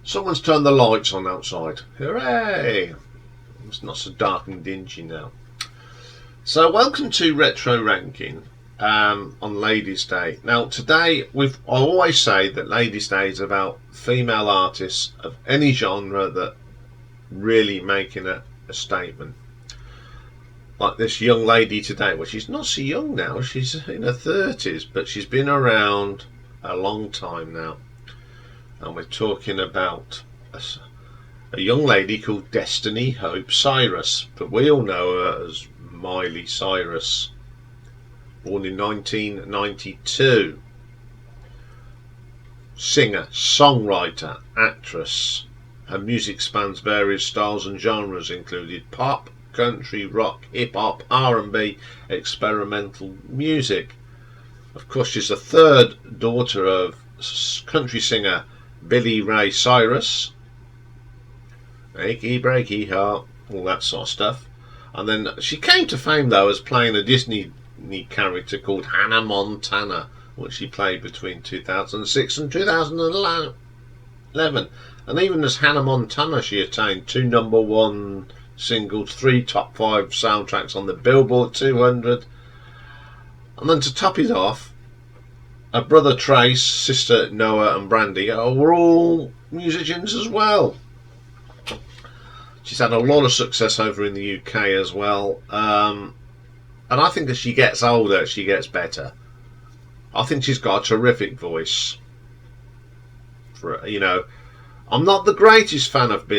Someone's turned the lights on outside. Hooray! It's not so dark and dingy now. So welcome to Retro Ranking on Ladies' Day. Now today, I always say that Ladies' Day is about female artists of any genre that really making a statement. Like this young lady today, well, she's not so young now, she's in her 30s, but she's been around a long time now. And we're talking about a young lady called Destiny Hope Cyrus, but we all know her as Miley Cyrus, born in 1992. Singer, songwriter, actress. Her music spans various styles and genres, including pop, country, rock, hip-hop, R&B, experimental music. Of course, she's the third daughter of country singer Billy Ray Cyrus, achy breaky heart, all that sort of stuff. And then she came to fame though as playing a Disney character called Hannah Montana, which she played between 2006 and 2011. And even as Hannah Montana, she attained 2 #1 singles, 3 top 5 soundtracks on the Billboard 200. And then to top it off, her brother Trace, sister Noah and Brandy were all musicians as well. She's had a lot of success over in the UK as well. And I think as she gets older, she gets better. I think she's got a terrific voice. I'm not the greatest fan of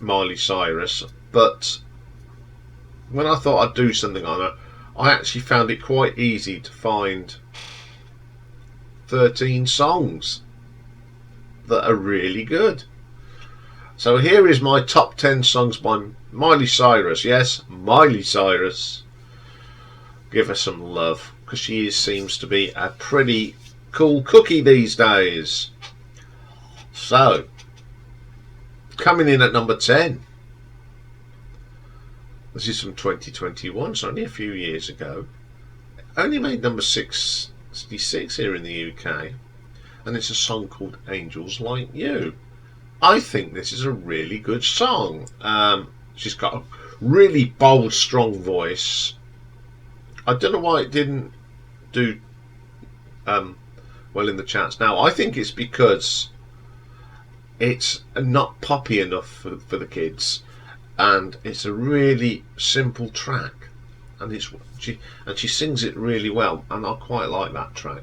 Miley Cyrus, but when I thought I'd do something on her, I actually found it quite easy to find 13 songs that are really good. So here is my top 10 songs by Miley Cyrus. Yes, Miley Cyrus. Give her some love, because she seems to be a pretty cool cookie these days. So, coming in at number 10. This is from 2021, so only a few years ago. Only made number 66 here in the UK, and it's a song called Angels Like You. I think this is a really good song. She's got a really bold, strong voice. I don't know why it didn't do well in the charts. Now I think it's because it's not poppy enough for the kids, and it's a really simple track. And she sings it really well, and I quite like that track.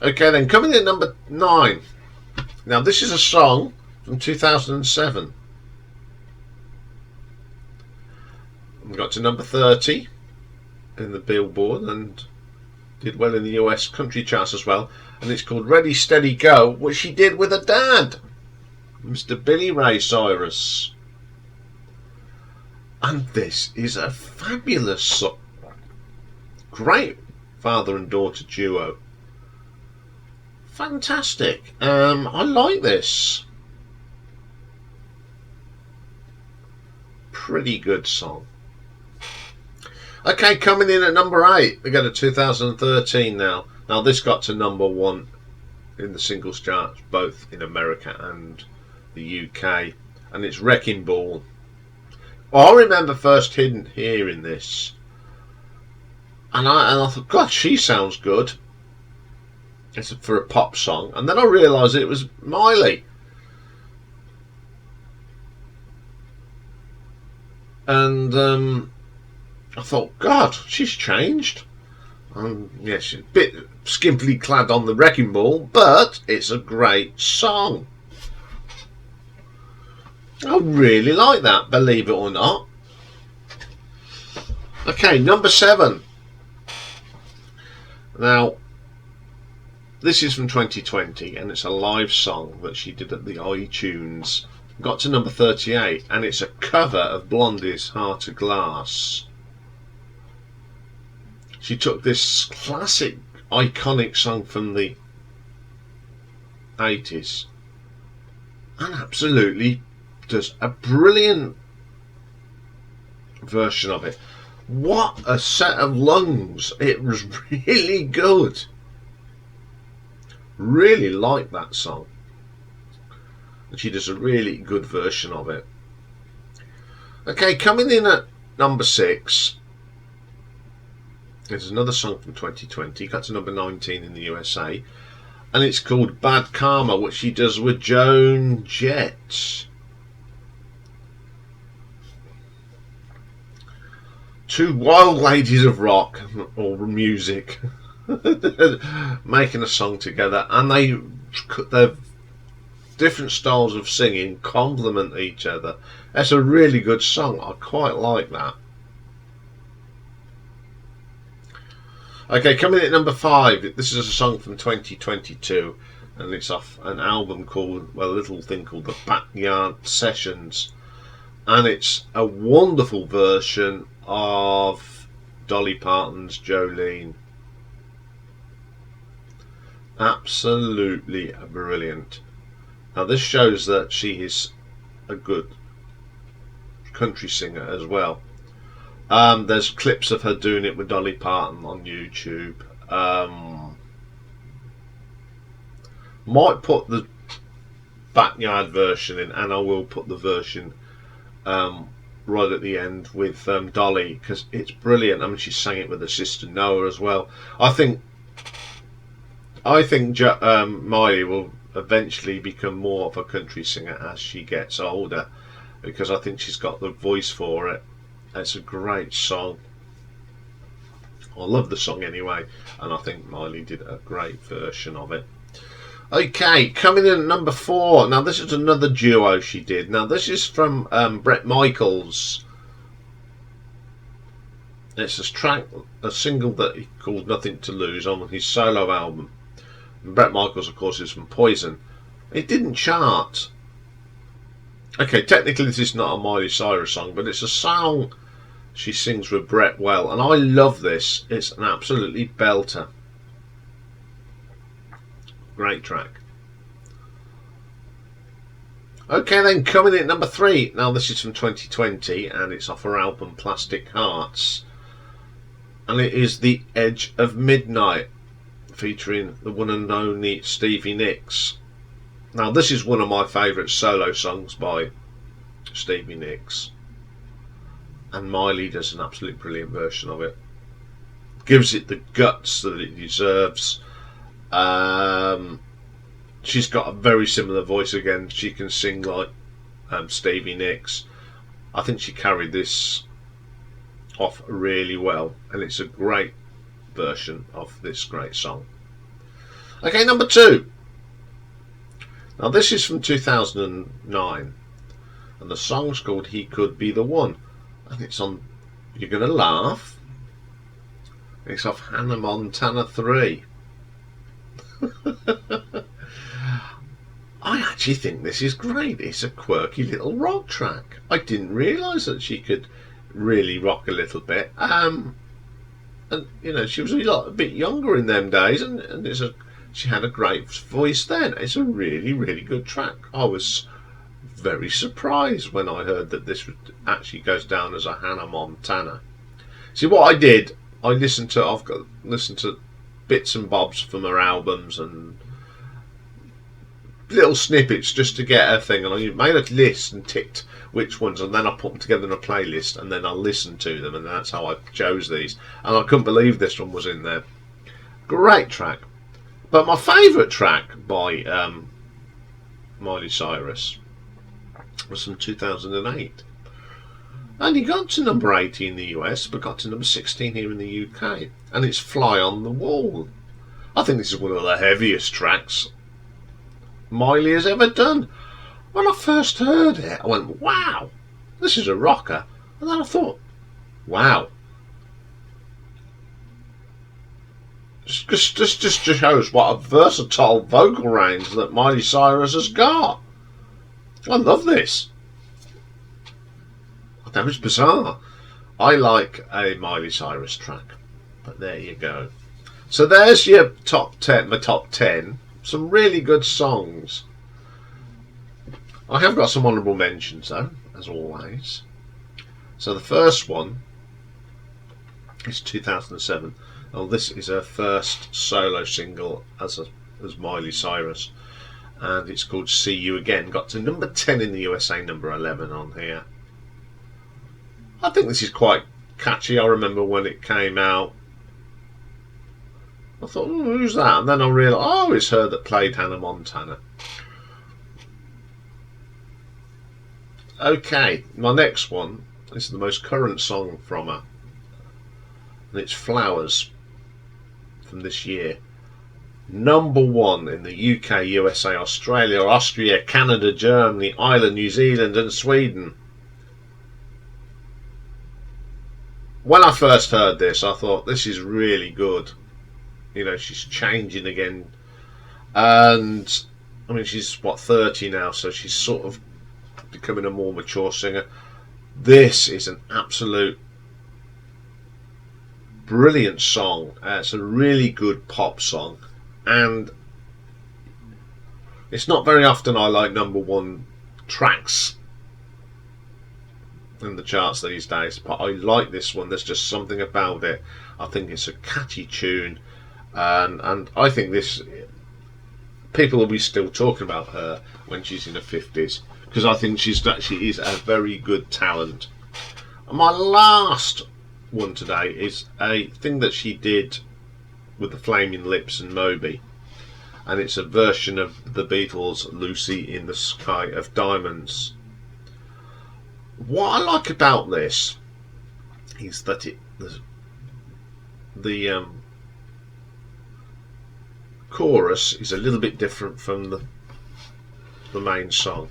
Okay, then coming in at number 9. Now this is a song from 2007. We got to number 30 in the Billboard and did well in the US country charts as well. And it's called Ready Steady Go, which she did with her dad, Mr. Billy Ray Cyrus. And this is a fabulous song. Great father and daughter duo. Fantastic. I like this. Pretty good song. Okay, coming in at number 8. We go to 2013 now. Now this got to number 1 in the singles charts, both in America and the UK. And it's Wrecking Ball. I remember first hearing this, and I thought, God, she sounds good. It's for a pop song, and then I realised it was Miley, and I thought, God, she's changed. Yeah, she's a bit skimpily clad on the Wrecking Ball, but it's a great song. I really like that, believe it or not. Okay, number 7. Now, this is from 2020, and it's a live song that she did at the iTunes. Got to number 38, and it's a cover of Blondie's Heart of Glass. She took this classic, iconic song from the 80s and absolutely does a brilliant version of it. What a set of lungs. It was really good. Really like that song. And she does a really good version of it. Okay, coming in at number 6, there's another song from 2020. Got to number 19 in the USA. And it's called Bad Karma, which she does with Joan Jett. Two wild ladies of rock or music making a song together, and their different styles of singing complement each other. It's a really good song. I quite like that. Okay, coming in at number 5, this is a song from 2022, and it's off an album called, well, a little thing called The Backyard Sessions, and it's a wonderful version of Dolly Parton's Jolene. Absolutely brilliant. Now this shows that she is a good country singer as well. There's clips of her doing it with Dolly Parton on YouTube. Might put the backyard version in, and I will put the version right at the end with Dolly, because it's brilliant. I mean, she sang it with her sister Noah as well. I think Miley will eventually become more of a country singer as she gets older, because I think she's got the voice for it. It's a great song. I love the song anyway, and I think Miley did a great version of it. Okay, coming in at number 4. Now this is another duo she did. Now this is from Bret Michaels. It's a single that he called Nothing to Lose on his solo album. And Bret Michaels, of course, is from Poison. It didn't chart. Okay, technically this is not a Miley Cyrus song, but it's a song she sings with Bret well, and I love this. It's an absolutely belter. Great track. Okay, then coming in at number 3. Now this is from 2020, and it's off her album Plastic Hearts, and it is The Edge of Midnight, featuring the one and only Stevie Nicks. Now this is one of my favourite solo songs by Stevie Nicks, and Miley does an absolute brilliant version of it. Gives it the guts that it deserves. She's got a very similar voice again. She can sing like Stevie Nicks. I think she carried this off really well, and it's a great version of this great song. Okay, number 2. Now this is from 2009, and the song's called He Could Be the One, and it's on, you're gonna laugh, it's off Hannah Montana 3. I actually think this is great. It's a quirky little rock track. I didn't realise that she could really rock a little bit. And you know, she was a bit younger in them days, and she had a great voice then. It's a really, really good track. I was very surprised when I heard that this actually goes down as a Hannah Montana. See, what I did, I've listened to bits and bobs from her albums and little snippets just to get her thing, and I made a list and ticked which ones, and then I put them together in a playlist, and then I listened to them, and that's how I chose these. And I couldn't believe this one was in there. Great track. But my favourite track by Miley Cyrus was from 2008. And he got to number 80 in the US, but got to number 16 here in the UK. And it's Fly on the Wall. I think this is one of the heaviest tracks Miley has ever done. When I first heard it, I went, wow, this is a rocker. And then I thought, wow, just shows what a versatile vocal range that Miley Cyrus has got. I love this. That was bizarre. I like a Miley Cyrus track, but there you go. So there's your top 10, my top 10. Some really good songs. I have got some honourable mentions though, as always. So the first one is 2007. Oh, this is her first solo single as Miley Cyrus, and it's called See You Again. Got to number 10 in the USA, number 11 on here. I think this is quite catchy. I remember when it came out, I thought, who's that? And then I realised, oh, it's her that played Hannah Montana. Okay, my next one is the most current song from her, and it's Flowers from this year. Number 1 in the UK, USA, Australia, Austria, Canada, Germany, Ireland, New Zealand and Sweden. When I first heard this, I thought, this is really good. You know, she's changing again. And, I mean, she's, what, 30 now, so she's sort of becoming a more mature singer. This is an absolute brilliant song. It's a really good pop song. And it's not very often I like number 1 tracks in the charts these days, but I like this one. There's just something about it. I think it's a catchy tune, and I think this, people will be still talking about her when she's in her 50s, because I think she is a very good talent. And my last one today is a thing that she did with the Flaming Lips and Moby, and it's a version of the Beatles' Lucy in the Sky of Diamonds. What I like about this is that the chorus is a little bit different from the main song.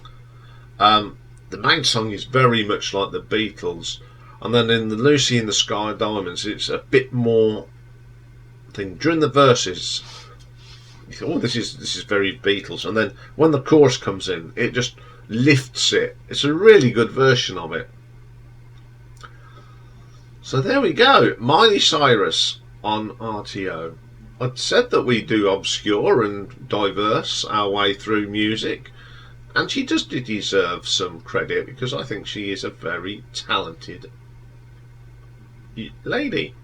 The main song is very much like the Beatles, and then in the Lucy in the Sky of Diamonds, it's a bit more thing. During the verses, you think, oh, this is very Beatles, and then when the chorus comes in, it just lifts it. It's a really good version of it. So there we go, Miley Cyrus on R.T.O. I said that we do obscure and diverse our way through music, and she just did deserve some credit, because I think she is a very talented lady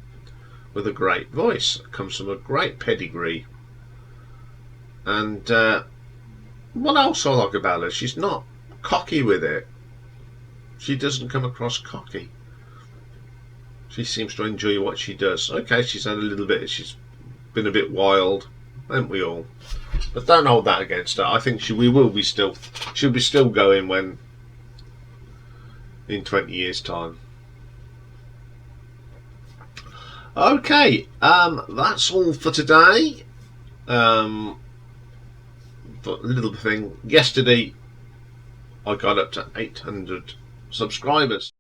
with a great voice, comes from a great pedigree. And what else I like about her, she's not cocky with it. She doesn't come across cocky. She seems to enjoy what she does. Okay, she's had a little bit, she's been a bit wild, haven't we all? But don't hold that against her. I think she'll be still going when, in 20 years time. Okay, that's all for today. But a little thing, yesterday I got up to 800 subscribers.